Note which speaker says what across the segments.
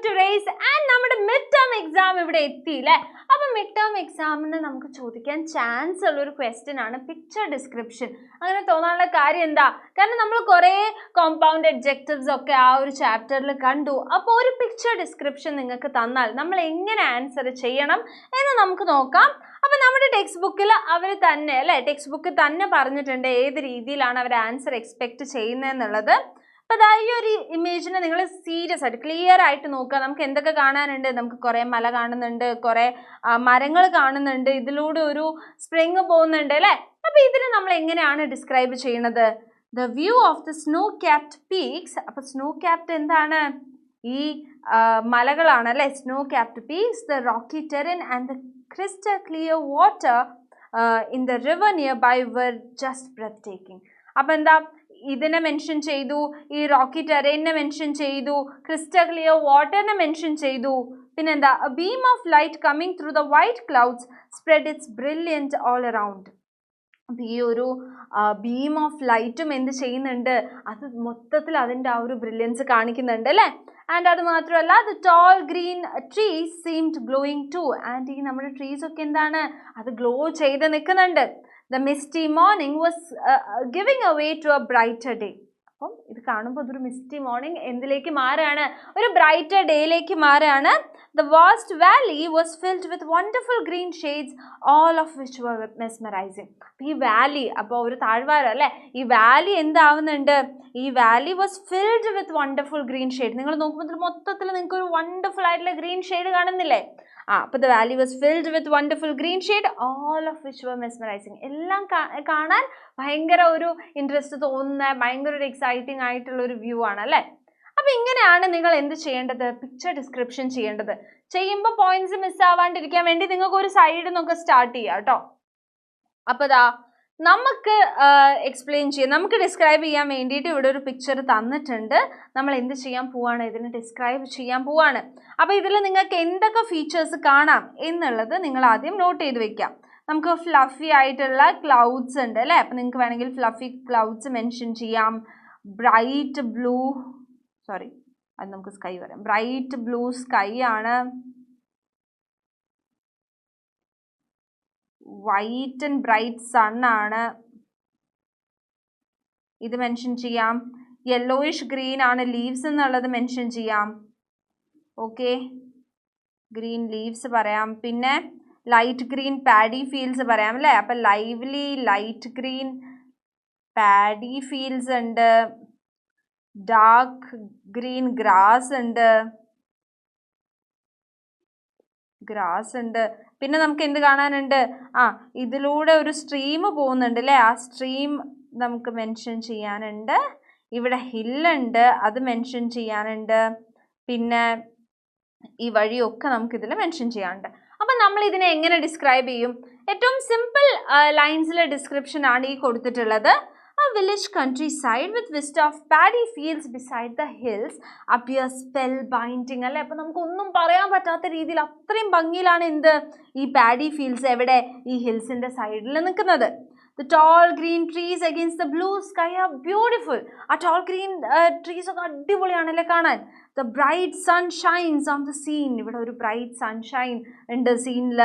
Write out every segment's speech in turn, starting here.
Speaker 1: to race and നമ്മുടെ mid term exam ഇവിടെ എത്തിയില്ലേ. അപ്പം മിഡ് ടേം എക്സാമിന് നമുക്ക് ചോദിക്കാൻ ചാൻസ് ഉള്ള ഒരു ക്വസ്റ്റ്യൻ ആണ് പിക്ചർ ഡിസ്ക്രിപ്ഷൻ. അങ്ങനെ തോന്നാനുള്ള കാര്യം എന്താ? കാരണം നമ്മൾ കുറേ കോമ്പൗണ്ട് അഡ്ജക്റ്റീവ്സ് ഒക്കെ ആ ഒരു ചാപ്റ്ററിൽ കണ്ടു. അപ്പോൾ ഒരു പിക്ചർ ഡിസ്ക്രിപ്ഷൻ നിങ്ങൾക്ക് തന്നാൽ നമ്മൾ എങ്ങനെ ആൻസർ ചെയ്യണം എന്ന് നമുക്ക് നോക്കാം. അപ്പം നമ്മുടെ ടെക്സ്റ്റ് ബുക്കിൽ അവർ തന്നെ അല്ലേ, ടെക്സ്റ്റ് ബുക്കിൽ തന്നെ പറഞ്ഞിട്ടുണ്ട് ഏത് രീതിയിലാണ് അവർ ആൻസർ എക്സ്പെക്ട് ചെയ്യുന്നതെന്നുള്ളത്. അപ്പോൾ അതാ ഈ ഒരു ഇമേജിനെ നിങ്ങൾ സീരിയസ് ആയിട്ട് ക്ലിയർ ആയിട്ട് നോക്കുക. നമുക്ക് എന്തൊക്കെ കാണാനുണ്ട്? നമുക്ക് കുറേ മല കാണുന്നുണ്ട്, കുറേ മരങ്ങൾ കാണുന്നുണ്ട്, ഇതിലൂടെ ഒരു സ്പ്രിങ് പോകുന്നുണ്ട് അല്ലേ. അപ്പോൾ ഇതിനെ നമ്മൾ എങ്ങനെയാണ് ഡിസ്ക്രൈബ് ചെയ്യുന്നത്? The view of the snow capped peaks. അപ്പോൾ സ്നോ ക്യാപ്ഡ് എന്താണ്? ഈ മലകളാണ് അല്ലേ, snow capped peaks. The Rocky ടെറൻ and the crystal clear water in the river nearby were just breathtaking. അപ്പോൾ എന്താ, ഇതിനെ മെൻഷൻ ചെയ്തു, ഈ റോക്കി ടെറൈനെ മെൻഷൻ ചെയ്തു, ക്രിസ്റ്റൽ ക്ലിയർ വാട്ടറിനെ മെൻഷൻ ചെയ്തു. പിന്നെന്താ, a beam of light coming through the white clouds spread its brilliance all around. അപ്പോൾ ഈ ഒരു ബീം ഓഫ് ലൈറ്റും എന്ത് ചെയ്യുന്നുണ്ട്? അത് മൊത്തത്തിൽ അതിൻ്റെ ആ ഒരു ബ്രില്യൻസ് കാണിക്കുന്നുണ്ട് അല്ലേ. ആൻഡ് അത് മാത്രമല്ല, the tall green trees seemed glowing too. And ഈ നമ്മുടെ ട്രീസ് ഒക്കെ എന്താണ്, അത് ഗ്ലോ ചെയ്ത് നിൽക്കുന്നുണ്ട്. The misty morning was giving away to a brighter day. അപ്പം ഇത് കാണുമ്പോൾ അതൊരു മിസ്റ്റി മോർണിംഗ് എന്തിലേക്ക് മാറുകയാണ്? ഒരു ബ്രൈറ്റർ ഡേയിലേക്ക് മാറുകയാണ്. The vast valley was filled with wonderful green shades, all of which were mesmerizing. ഈ വാലി, അപ്പോൾ ഒരു താഴ്വാരം അല്ലേ, ഈ വാലി എന്താവുന്നുണ്ട്? ഈ Valley was filled with wonderful green shade. നിങ്ങൾ നോക്കുമ്പോൾ മൊത്തത്തിൽ നിങ്ങൾക്ക് ഒരു വണ്ടർഫുൾ ആയിട്ടുള്ള ഗ്രീൻ ഷെയ്ഡ് കാണുന്നില്ലേ? അപ്പോൾ the valley was filled with wonderful green shade, all of which were mesmerising. എല്ലാം കാണാൻ ഭയങ്കര ഒരു ഇൻട്രസ്റ്റ് തോന്നുന്ന, ഭയങ്കര ഒരു എക്സൈറ്റിംഗ് ആയിട്ടുള്ള ഒരു വ്യൂ ആണ് അല്ലേ. അപ്പോൾ ഇങ്ങനെയാണ് നിങ്ങൾ എന്ത് ചെയ്യേണ്ടത്? പിക്ചർ ഡിസ്ക്രിപ്ഷൻ ചെയ്യേണ്ടത്. ചെയ്യുമ്പോൾ പോയിന്റ്സ് മിസ്സാവാണ്ടിരിക്കാൻ വേണ്ടി നിങ്ങൾക്ക് ഒരു സൈഡിൽ നിന്നൊക്കെ സ്റ്റാർട്ട് ചെയ്യാം കേട്ടോ. അപ്പോൾ ദാ നമുക്ക് എക്സ്പ്ലെയിൻ ചെയ്യാം, നമുക്ക് ഡിസ്ക്രൈബ് ചെയ്യാൻ വേണ്ടിയിട്ട് ഇവിടെ ഒരു പിക്ചർ തന്നിട്ടുണ്ട്. നമ്മൾ എന്ത് ചെയ്യാൻ പോവാണ്? ഇതിനെ ഡിസ്ക്രൈബ് ചെയ്യാൻ പോവാണ്. അപ്പോൾ ഇതിൽ നിങ്ങൾക്ക് എന്തൊക്കെ ഫീച്ചേഴ്സ് കാണാം എന്നുള്ളത് നിങ്ങൾ ആദ്യം നോട്ട് ചെയ്ത് വെക്കാം. നമുക്ക് ഫ്ലഫി ആയിട്ടുള്ള ക്ലൗഡ്സ് ഉണ്ട് അല്ലേ. അപ്പോൾ നിങ്ങൾക്ക് വേണമെങ്കിൽ ഫ്ലഫി ക്ലൗഡ്സ് മെൻഷൻ ചെയ്യാം. ബ്രൈറ്റ് ബ്ലൂ, സോറി അത് നമുക്ക് സ്കൈ പറയാം. ബ്രൈറ്റ് ബ്ലൂ സ്കൈ ആണ്. വൈറ്റ് ആൻഡ് ബ്രൈറ്റ് സൺ ആണ്, ഇത് മെൻഷൻ ചെയ്യാം. യെല്ലോയിഷ് ഗ്രീൻ ആണ് ലീവ്സ് എന്നുള്ളത് മെൻഷൻ ചെയ്യാം. ഓക്കെ, ഗ്രീൻ ലീവ്സ് പറയാം. പിന്നെ ലൈറ്റ് ഗ്രീൻ പാഡി ഫീൽഡ്സ് പറയാം അല്ലേ. അപ്പം lively light green paddy fields ഉണ്ട്. ഡാർക്ക് ഗ്രീൻ ഗ്രാസ് ഉണ്ട്, പിന്നെ നമുക്ക് എന്ത് കാണാനുണ്ട്? ഇതിലൂടെ ഒരു സ്ട്രീം പോകുന്നുണ്ട് അല്ലേ. ആ സ്ട്രീം നമുക്ക് മെൻഷൻ ചെയ്യാനുണ്ട്. ഇവിടെ ഹില്ലുണ്ട്, അത് മെൻഷൻ ചെയ്യാനുണ്ട്. പിന്നെ ഈ വഴിയൊക്കെ നമുക്കിതിൽ മെൻഷൻ ചെയ്യാനുണ്ട്. അപ്പം നമ്മൾ ഇതിനെ എങ്ങനെ ഡിസ്ക്രൈബ് ചെയ്യും? ഏറ്റവും സിമ്പിൾ ലൈൻസിലെ ഡിസ്ക്രിപ്ഷൻ ആണ് ഈ കൊടുത്തിട്ടുള്ളത്. A village countryside with vista of paddy fields beside the hills appears spellbinding അല്ലേ. അപ്പം നമുക്കൊന്നും പറയാൻ പറ്റാത്ത രീതിയിൽ അത്രയും ഭംഗിയിലാണ് എന്ത്, ഈ പാഡി ഫീൽഡ്സ് എവിടെ, ഈ ഹിൽസിൻ്റെ സൈഡിൽ നിൽക്കുന്നത്. The tall green trees against the blue sky are beautiful. ആ tall green trees ഒക്കെ അടിപൊളിയാണല്ലേ കാണാൻ. The bright sun shines on the scene. ഇവിടെ ഒരു ബ്രൈറ്റ് സൺഷൈൻ ഉണ്ട് സീനിൽ.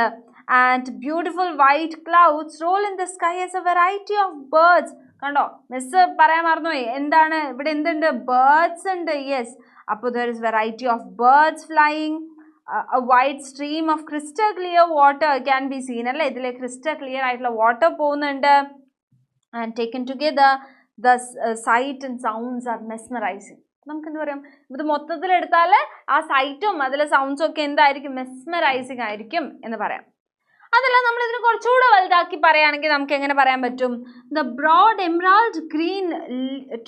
Speaker 1: And beautiful white clouds roll in the sky as a variety of birds. കണ്ടോ, miss പറയാൻ മറന്നുപോയി, എന്താണ് ഇവിടെ എന്തുണ്ട്? ബേർഡ്സ് ഉണ്ട്. യെസ്, അപ്പോൾ there is variety of birds flying. a wide stream of crystal clear water can be seen അല്ലേ. ഇതിലെ ക്രിസ്റ്റൽ ക്ലിയർ ആയിട്ടുള്ള വാട്ടർ പോകുന്നുണ്ട്. and taken together the sight and sounds are mesmerizing. നമുക്ക് എന്താ പറയാം, ഇത് മൊത്തത്തിൽ എടുത്താൽ ആ സൈറ്റും അതിലെ സൗണ്ട്സും ഒക്കെ എന്തായിരിക്കും? മെസ്മറൈസിങ് ആയിരിക്കും എന്ന് പറയാം. അതല്ല, നമ്മൾ ഇതിന് കുറച്ചുകൂടെ വലുതാക്കി പറയുകയാണെങ്കിൽ നമുക്ക് എങ്ങനെ പറയാൻ പറ്റും? The broad emerald green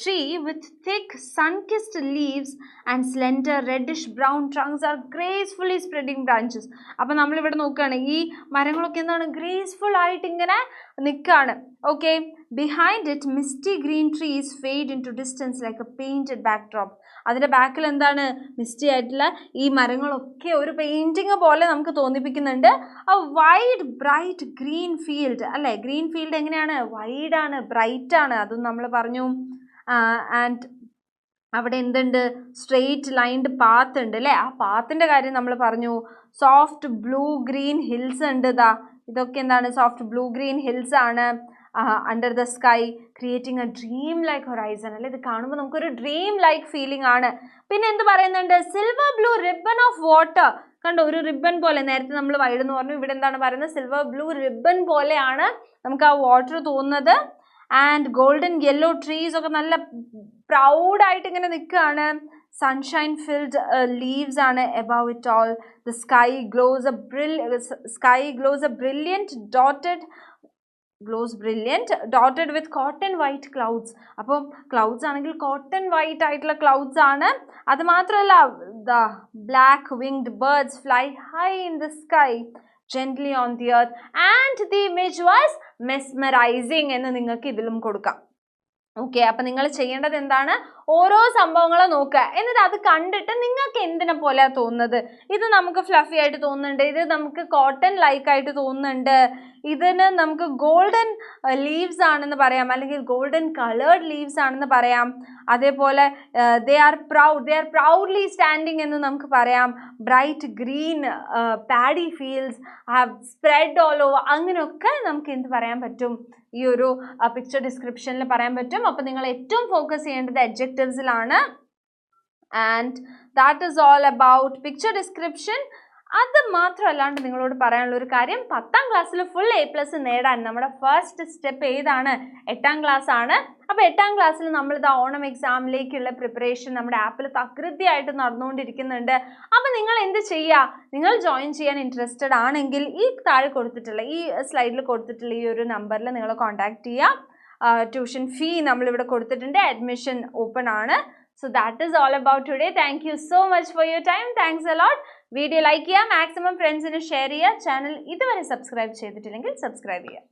Speaker 1: tree with thick sun kissed leaves and slender reddish brown trunks are gracefully spreading branches. അപ്പം നമ്മളിവിടെ നോക്കുകയാണ്, ഈ മരങ്ങളൊക്കെ എന്താണ്, ഗ്രേസ്ഫുൾ ആയിട്ട് ഇങ്ങനെ നിൽക്കുകയാണ്. Okay, behind it misty green trees fade in to distance like a painted backdrop. അതിൻ്റെ ബാക്കിൽ എന്താണ്, മിസ്റ്റി ആയിട്ടുള്ള ഈ മരങ്ങളൊക്കെ ഒരു പെയിൻറ്റിങ് പോലെ നമുക്ക് തോന്നിപ്പിക്കുന്നുണ്ട്. ആ വൈഡ് ബ്രൈറ്റ് ഗ്രീൻ ഫീൽഡ് അല്ലേ. ഗ്രീൻ ഫീൽഡ് എങ്ങനെയാണ്? വൈഡാണ്, ബ്രൈറ്റ് ആണ്, അതും നമ്മൾ പറഞ്ഞു. ആൻഡ് അവിടെ എന്തുണ്ട്? സ്ട്രെയിറ്റ് ലൈൻഡ് പാത്ത് ഉണ്ട് അല്ലേ? ആ പാത്തിൻ്റെ കാര്യം നമ്മൾ പറഞ്ഞു. സോഫ്റ്റ് ബ്ലൂ ഗ്രീൻ ഹിൽസ് ഉണ്ട്. ഇതൊക്കെ എന്താണ്? സോഫ്റ്റ് ബ്ലൂ ഗ്രീൻ ഹിൽസ് ആണ്. Under the sky creating A dream like horizon അല്ലേ? ഇത് കാണുമ്പോൾ നമുക്കൊരു ഡ്രീം ലൈക്ക് ഫീലിംഗ് ആണ്. പിന്നെ എന്ത് പറയുന്നുണ്ട്? Silver blue ribbon of water. കണ്ടോ, ഒരു റിബൺ പോലെ. നേരത്തെ നമ്മൾ വൈഡ് എന്ന് പറഞ്ഞു, ഇവിടെ എന്താണ് പറയുന്നത്? സിൽവർ ബ്ലൂ റിബൺ പോലെയാണ് നമുക്ക് ആ വാട്ടർ തോന്നുന്നത്. ആൻഡ് ഗോൾഡൻ യെല്ലോ ട്രീസ് ഒക്കെ നല്ല പ്രൗഡായിട്ട് ഇങ്ങനെ നിൽക്കുകയാണ്. സൺഷൈൻ ഫിൽഡ് ലീവ്സ് ആണ് above it all. The sky glows a brilliant dotted with cotton white clouds. അപ്പം ക്ലൗഡ്സ് ആണെങ്കിൽ കോട്ടൺ വൈറ്റ് ആയിട്ടുള്ള ക്ലൗഡ്സ് ആണ്. അത് മാത്രമല്ല, the black winged birds fly high in the sky gently on the earth and the image was mesmerizing എന്ന് നിങ്ങൾക്ക് ഇതിലും കൊടുക്കാം. ഓക്കെ, അപ്പം നിങ്ങൾ ചെയ്യേണ്ടത് എന്താണ്? ഓരോ സംഭവങ്ങളും നോക്കുക, എന്നിട്ട് അത് കണ്ടിട്ട് നിങ്ങൾക്ക് എന്തിനെ പോലെയാണ് തോന്നുന്നത്. ഇത് നമുക്ക് ഫ്ലഫി ആയിട്ട് തോന്നുന്നുണ്ട്, ഇത് നമുക്ക് കോട്ടൺ ലൈക്ക് ആയിട്ട് തോന്നുന്നുണ്ട്, ഇതിന് നമുക്ക് ഗോൾഡൻ ലീവ്സ് ആണെന്ന് പറയാം, അല്ലെങ്കിൽ ഗോൾഡൻ കളേർഡ് ലീവ്സ് ആണെന്ന് പറയാം. അതേപോലെ ദേ ആർ പ്രൗഡ്ലി സ്റ്റാൻഡിങ് എന്ന് നമുക്ക് പറയാം. Bright green paddy fields have spread all over. അങ്ങനെയൊക്കെ നമുക്ക് എന്ത് പറയാൻ പറ്റും? ഈ ഒരു പിക്ചർ ഡിസ്ക്രിപ്ഷനിൽ പറയാൻ പറ്റും. അപ്പോൾ നിങ്ങൾ ഏറ്റവും ഫോക്കസ് ചെയ്യേണ്ടത് അഡ്ജക്റ്റീവ്സിലാണ്. And that is all about picture description. അത് മാത്രമല്ലാണ്ട് നിങ്ങളോട് പറയാനുള്ള ഒരു കാര്യം, 10ാം ക്ലാസ്സിൽ ഫുൾ A+ നേടാൻ നമ്മുടെ ഫസ്റ്റ് സ്റ്റെപ്പ് ഏതാണ്? 8ാം ക്ലാസ് ആണ്. അപ്പോൾ 8ാം ക്ലാസ്സിൽ നമ്മളിത് ഓണം എക്സാമിലേക്കുള്ള പ്രിപ്പറേഷൻ നമ്മുടെ ആപ്പിൽ തകൃതിയായിട്ട് നടന്നുകൊണ്ടിരിക്കുന്നുണ്ട്. അപ്പോൾ നിങ്ങൾ എന്ത് ചെയ്യുക? നിങ്ങൾ ജോയിൻ ചെയ്യാൻ ഇൻട്രസ്റ്റഡ് ആണെങ്കിൽ ഈ താഴെ കൊടുത്തിട്ടുള്ള, ഈ സ്ലൈഡിൽ കൊടുത്തിട്ടുള്ള ഈ ഒരു നമ്പറിൽ നിങ്ങൾ കോൺടാക്ട് ചെയ്യുക. ട്യൂഷൻ ഫീ നമ്മളിവിടെ കൊടുത്തിട്ടുണ്ട്. അഡ്മിഷൻ ഓപ്പൺ ആണ്. So that is all about today. Thank you so much for your time. Thanks a lot. Video like ചെയ്യുക, മാക്സിമം ഫ്രണ്ട്സിന് ഷെയർ ചെയ്യുക. ചാനൽ ഇതുവരെ സബ്സ്ക്രൈബ് ചെയ്തിട്ടില്ലെങ്കിൽ സബ്സ്ക്രൈബ് ചെയ്യുക.